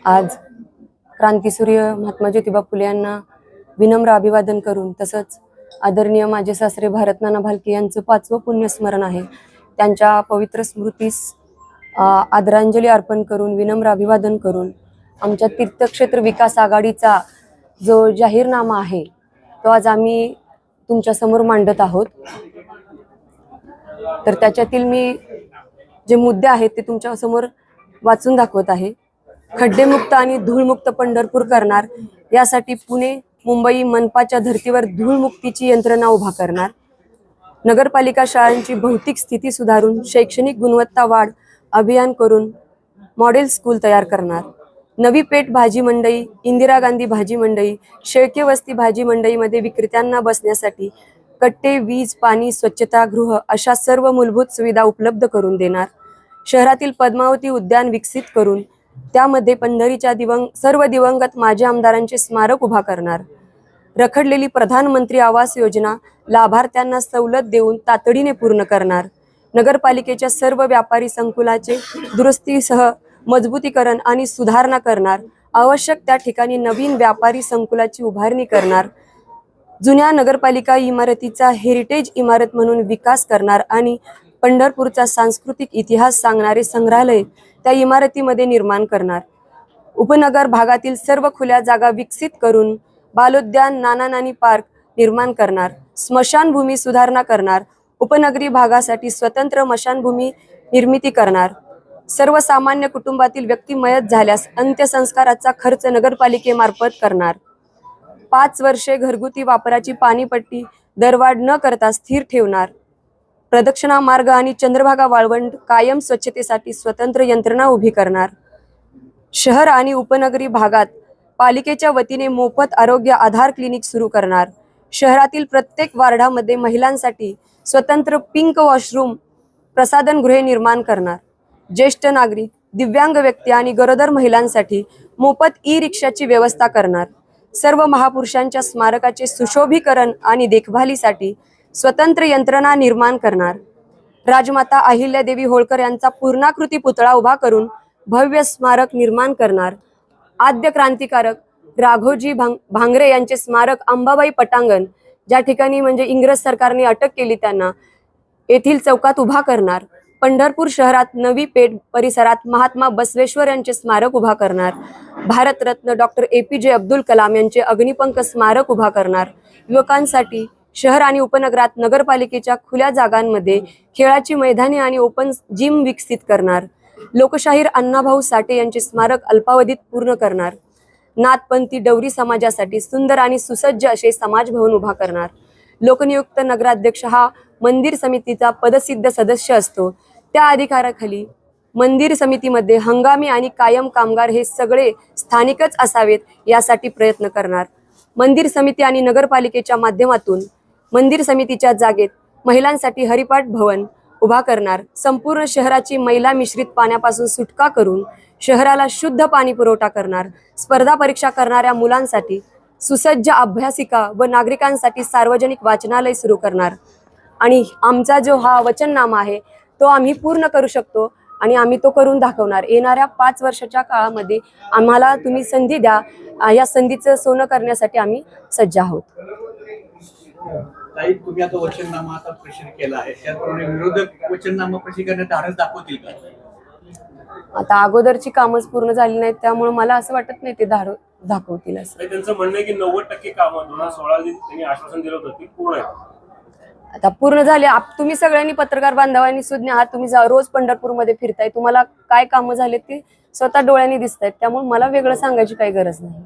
आज क्रांतीसूर्य महात्मा ज्योतिबा फुले यांना विनम्र अभिवादन करून तसंच आदरणीय माझे सासरे भारत नाना भालके यांचं 5वं पुण्यस्मरण आहे। त्यांच्या पवित्र स्मृतीस आदरांजली अर्पण करून विनम्र अभिवादन करून आमच्या तीर्थक्षेत्र विकास आघाडीचा जो जाहीरनामा आहे तो आज आम्ही तुमच्या समोर मांडत आहोत। तर त्याच्यातील मी जे मुद्दे आहेत ते तुमच्या समोर वाचून दाखवत आहे। खड्डेमुक्त आणि धूळमुक्त पंढरपूर करणार, यासाठी पुणे मुंबई मनपाच्या धर्तीवर धूळमुक्तीची यंत्रणा उभा करणार। नगरपालिका शाळांची भौतिक स्थिती सुधारून शैक्षणिक गुणवत्ता वाढ अभियान करून मॉडेल स्कूल तयार करणार। नवी पेठ भाजी मंडई, इंदिरा गांधी भाजी मंडई, शेळके वस्ती भाजी मंडईमध्ये विक्रेत्यांना बसण्यासाठी कट्टे, वीज, पाणी, स्वच्छतागृह अशा सर्व मूलभूत सुविधा उपलब्ध करून देणार। शहरातील पद्मावती उद्यान विकसित करून त्यामध्ये पंढरीच्या सर्व दिवंगत माजी आमदारांचे स्मारक उभा करणार। रखडलेली प्रधानमंत्री आवास योजना लाभार्थ्यांना सवलत देऊन तातडीने पूर्ण करणार। नगरपालिकेच्या सर्व व्यापारी संकुलाचे दुरुस्तीसह मजबूतीकरण आणि सुधारणा करणार। आवश्यक त्या ठिकाणी नवीन व्यापारी संकुलाची उभारणी करणार। जुन्या नगरपालिका इमारतीचा हेरिटेज इमारत म्हणून विकास करणार आणि पंढरपूरचा सांस्कृतिक इतिहास सांगणारे संग्रहालय त्या इमारतीमध्ये निर्माण करणार। उपनगर भागातील सर्व खुल्या जागा विकसित करून बालोद्यान, नाना नानी पार्क निर्माण करणार। स्मशानभूमी सुधारणा करणार। उपनगरी भागासाठी स्वतंत्र स्मशानभूमी निर्मिती करणार। सर्वसामान्य कुटुंबातील व्यक्ती मयत झाल्यास अंत्यसंस्काराचा खर्च नगरपालिकेमार्फत करणार। 5 वर्षे घरगुती वापराची पाणीपट्टी दरवाढ न करता स्थिर ठेवणार। प्रदक्षिणा मार्ग आणि चंद्रभागा वाळवंट कायम स्वच्छतेसाठी स्वतंत्र यंत्रणा उभी करणार। शहर आणि उपनगरी भागात पालिकेच्या वतीने मोफत आरोग्य आधार क्लिनिक सुरू करणार। शहरातील प्रत्येक वार्डामध्ये महिलांसाठी स्वतंत्र पिंक वॉशरूम, प्रसाधनगृहे निर्माण करणार। ज्येष्ठ नागरिक, दिव्यांग व्यक्ती आणि गरोदर महिलांसाठी मोफत ई-रिक्षाची व्यवस्था करणार। सर्व महापुरुषांच्या स्मारकाचे सुशोभीकरण आणि देखभालीसाठी स्वतंत्र यंत्रणा निर्माण करणार। राजमाता अहिल्यादेवी होळकर यांचा पूर्णाकृती पुतळा उभा करून भव्य स्मारक निर्माण करणार। आद्य क्रांतिकारक राघोजी भांगरे यांचे स्मारक अंबाबाई पटांगण, ज्या ठिकाणी म्हणजे इंग्रज सरकारने अटक केली त्यांना, येथील चौकात उभा करणार। पंढरपूर शहरात नवी पेठ परिसरात महात्मा बसवेश्वर यांचे स्मारक उभा करणार। भारतरत्न डॉक्टर APJ अब्दुल कलाम यांचे अग्निपंख स्मारक उभा करणार। युवकांसाठी शहर आणि उपनगरात नगरपालिकेच्या खुल्या जागांमध्ये खेळाची मैदाने आणि ओपन जिम विकसित करणार। लोकशाहीर अण्णाभाऊ साठे यांचे स्मारक अल्पावधीत पूर्ण करणार। नाथपंथी डवरी समाजासाठी सुंदर आणि सुसज्ज असे समाजभवन उभा करणार। लोकनियुक्त नगराध्यक्ष हा मंदिर समितीचा पदसिद्ध सदस्य असतो। त्या अधिकाराखाली मंदिर समितीमध्ये हंगामी आणि कायम कामगार हे सगळे स्थानिकच असावेत यासाठी प्रयत्न करणार। मंदिर समिती आणि नगरपालिकेच्या माध्यमातून मंदिर समितीच्या जागेत महिलांसाठी हरिपाठ भवन उभा करणार। संपूर्ण शहराची मैला मिश्रित पाण्यापासून सुटका करून शहराला शुद्ध पाणी पुरवठा करणार। स्पर्धा परीक्षा करणाऱ्या मुलांसाठी सुसज्ज अभ्यासिका व नागरिकांसाठी सार्वजनिक वाचनालय सुरू करणार। आणि आमचा जो हा वचननामा आहे तो आम्ही पूर्ण करू शकतो आणि आम्ही तो करून दाखवणार। येणाऱ्या 5 वर्षाच्या काळामध्ये आम्हाला तुम्ही संधी द्या, या संधीचं सोनं करण्यासाठी आम्ही सज्ज आहोत। ताई, तुम्ही आता वचननामा आता प्रसिद्ध केला आहे, त्याप्रमाणे विरोधक वचननामा प्रसिद्ध करण्यात धाडस दाखवतील का? आता अगोदरची कामच पूर्ण झाली नाहीत, त्यामुळे मला असं वाटत नाही ते दाखवतील असं। त्यांचं म्हणणं आहे की 90% कामं 2016 त्यांनी आश्वासन दिलं होतं ती पूर्ण आहे। आता पूर्ण झाले। तुम्ही सगळ्यांनी पत्रकार बांधवांनी सुज्ञ आहात, तुम्ही रोज पंढरपूरमध्ये फिरताय, तुम्हाला काय कामं झाले ते स्वतः डोळ्यांनी दिसतायत, त्यामुळे मला वेगळं सांगायची काही गरज नाही।